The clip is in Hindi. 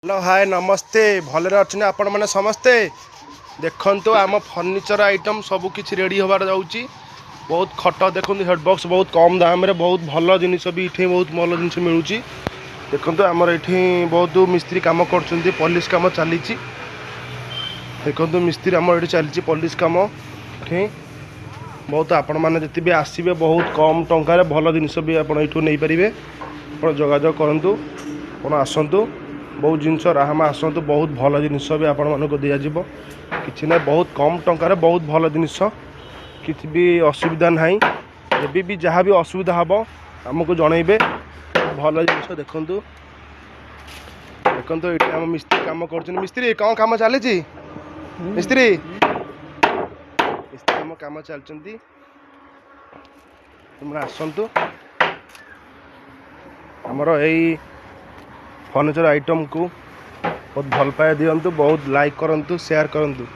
हेलो हाय नमस्ते भलरे अच्छे आपण मैंने समस्ते देखु आम फर्निचर आइटम सब किसी रेडी हबार जाऊँगी। बहुत खट देखो हेडबक्स बहुत कम दाम रे बहुत भल जिनिस भी ये बहुत भल जिन मिलूँ। देखो आमर ये बहुत मिस्त्री कम कर पॉलिश कम चली देखो मिस्त्री आम ये चली पॉलिश कम ये बहुत आपण मैंने जी भी आसवे बहुत कम टकर भल जिन भी आप नहीं पारे आप जोगाजोग करूँ आप आसतु बहुत जिनस राहमा आसतु बहुत भल जिनस भी आपण मानक दिज्व कि ना बहुत कम टकर बहुत भल जिनस कि भी असुविधा ना एबी भी जहाँ भी असुविधा हम आमको जनइबे भल जिनस देखु देखो ये आम मिस्त्री कम कर मिस्त्री कौन कम चली मिस्त्री मिस्त्री आम कम चलती तुम आसतु आमर यही फर्निचर आइटम को बहुत भल पाए दिंतु बहुत लाइक करूँ शेयर करूँ।